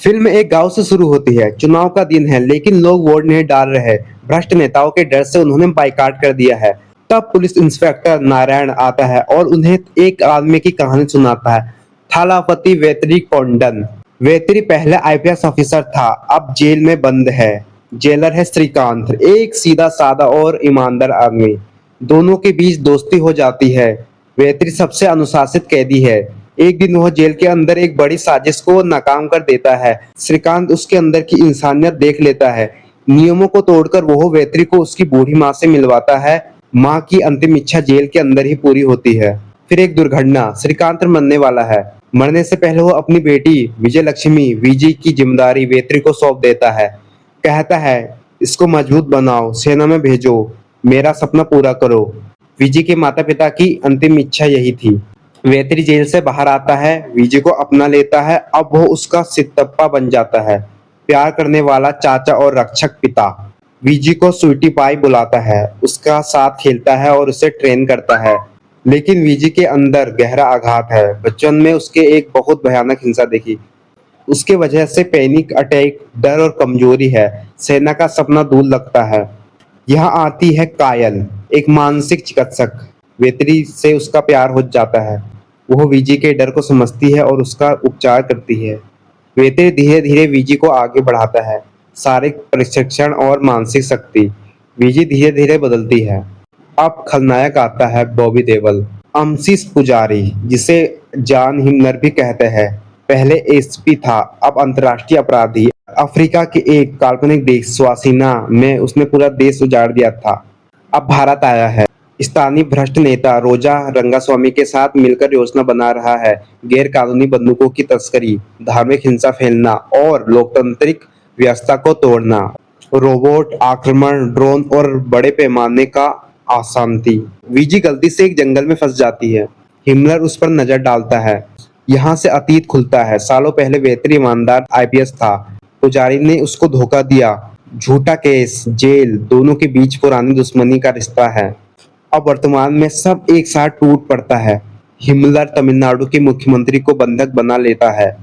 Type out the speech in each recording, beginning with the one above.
Film एक गांव से शुरू होती है। चुनाव का दिन है लेकिन लोग वोट नहीं डाल रहे। भ्रष्ट नेताओं के डर से उन्होंने बाइकाट कर दिया है। तब पुलिस इंस्पेक्टर नारायण आता है और उन्हें एक आदमी की कहानी सुनाता है। थालापति वेतरी कोंडन। वेतरी पहले आईपीएस ऑफिसर था, अब जेल में बंद है। जेलर है श्रीकांत, एक सीधा साधा और ईमानदार आदमी। दोनों के बीच दोस्ती हो जाती है। वेतरी सबसे अनुशासित कैदी है। एक दिन वह जेल के अंदर एक बड़ी साजिश को नाकाम कर देता है। श्रीकांत उसके अंदर की इंसानियत देख लेता है। नियमों को तोड़कर वह वेतरी को उसकी बूढ़ी माँ से मिलवाता है। माँ की अंतिम इच्छा जेल के अंदर ही पूरी होती है। फिर एक दुर्घटना, श्रीकांत मरने वाला है। मरने से पहले वो अपनी बेटी विजय लक्ष्मी विजय की जिम्मेदारी वेतरी को सौंप देता है। कहता है, इसको मजबूत बनाओ, सेना में भेजो, मेरा सपना पूरा करो। विजय के माता पिता की अंतिम इच्छा यही थी। वेतरी जेल से बाहर आता है, विजय को अपना लेता है। अब वो उसका सितप्पा बन जाता है, प्यार करने वाला चाचा और रक्षक पिता। विजय को स्वीटी पाई बुलाता है, उसका साथ खेलता है और उसे ट्रेन करता है। लेकिन विजय के अंदर गहरा आघात है। बचपन में उसके एक बहुत भयानक हिंसा देखी। उसके वजह से पैनिक अटैक, डर और कमजोरी है। सेना का सपना दूर लगता है। यहाँ आती है कायल, एक मानसिक चिकित्सक। वेतरी से उसका प्यार हो जाता है। वह विजय के डर को समझती है और उसका उपचार करती है। वेतरी धीरे धीरे विजय को आगे बढ़ाता है, शारीरिक प्रशिक्षण और मानसिक शक्ति। विजय धीरे धीरे बदलती है। अब खलनायक आता है बॉबी देओल, अमशीष पुजारी, जिसे जॉन हिमलर भी कहते हैं। पहले एसपी था, अब अंतर्राष्ट्रीय अपराधी। अफ्रीका के एक काल्पनिक देश स्वासिना में उसने पूरा देश उजाड़ दिया था। अब भारत आया है। स्थानीय भ्रष्ट नेता रोजा रंगास्वामी के साथ मिलकर योजना बना रहा है। गैर कानूनी बंदूकों की तस्करी, धार्मिक हिंसा फैलना और लोकतांत्रिक व्यवस्था को तोड़ना। रोबोट आक्रमण, ड्रोन और बड़े पैमाने का अशांति। विजय गलती से एक जंगल में फंस जाती है। हिमलर उस पर नजर डालता है। यहाँ से अतीत खुलता है। सालों पहले वेतरी ईमानदार आईपीएस था। पुजारी ने उसको धोखा दिया। झूठा केस, जेल, दोनों के बीच पुरानी दुश्मनी का रिश्ता है। अब वर्तमान में सब एक साथ टूट पड़ता है। हिमलर तमिलनाडु के मुख्यमंत्री को बंधक बना लेता है।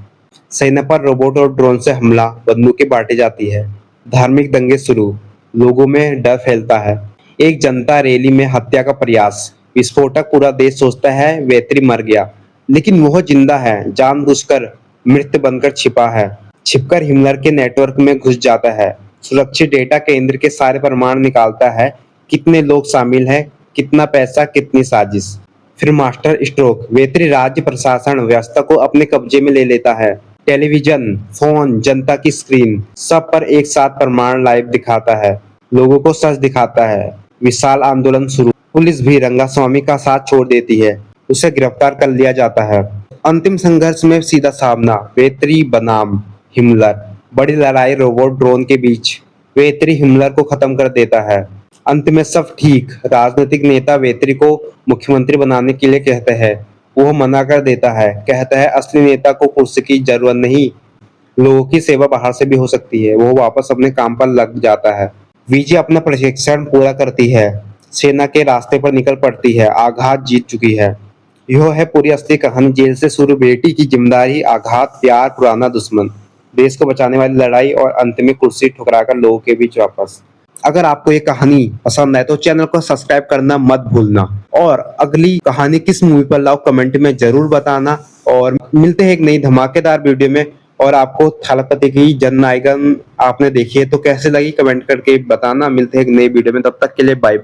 सेना पर रोबोट और ड्रोन से हमला, बंदूकें बांटी जाती है। धार्मिक दंगे शुरू, लोगों में डर फैलता है। एक जनता रैली में हत्या का प्रयास, विस्फोटक। पूरा देश सोचता है वेतरी मर गया, लेकिन वह जिंदा है, जानबूझकर मृत बनकर छिपा है। छिपकर हिमलर के नेटवर्क में घुस जाता है। सुरक्षित डेटा केंद्र के सारे प्रमाण निकालता है। कितने लोग शामिल हैं, कितना पैसा, कितनी साजिश। फिर मास्टर स्ट्रोक, वेतरी राज्य प्रशासन व्यवस्था को अपने कब्जे में ले लेता है। टेलीविजन, फोन, जनता की स्क्रीन, सब पर एक साथ प्रमाण लाइव दिखाता है। लोगों को सच दिखाता है। विशाल आंदोलन शुरू। पुलिस भी रंगास्वामी का साथ छोड़ देती है। उसे गिरफ्तार कर लिया जाता है। अंतिम संघर्ष में सीधा सामना, वेतरी बनाम हिमलर। बड़ी लड़ाई रोबोट ड्रोन के बीच। वेतरी हिमलर को खत्म कर देता है। अंत में सब ठीक। राजनीतिक नेता वेतरी को मुख्यमंत्री बनाने के लिए कहते हैं। वो मना कर देता है। कहता है, असली नेता को कुर्सी की जरूरत नहीं, लोगों की सेवा बाहर से भी हो सकती है। वो वापस अपने काम पर लग जाता है। विजय अपना प्रशिक्षण पूरा करती है। सेना के रास्ते पर निकल पड़ती है। आघात जीत चुकी है। यह है पूरी असली कहानी। जेल से शुरू, बेटी की जिम्मेदारी, आघात, प्यार, पुराना दुश्मन, देश को बचाने वाली लड़ाई और अंत में कुर्सी ठुकराकर लोगों के बीच वापस। अगर आपको ये कहानी पसंद है तो चैनल को सब्सक्राइब करना मत भूलना। और अगली कहानी किस मूवी पर लाओ कमेंट में जरूर बताना। और मिलते हैं एक नई धमाकेदार वीडियो में। और आपको थालापति की जननायकन आपने देखी है तो कैसे लगी कमेंट करके बताना। मिलते हैं एक नई वीडियो में, तब तक के लिए बाय बाय।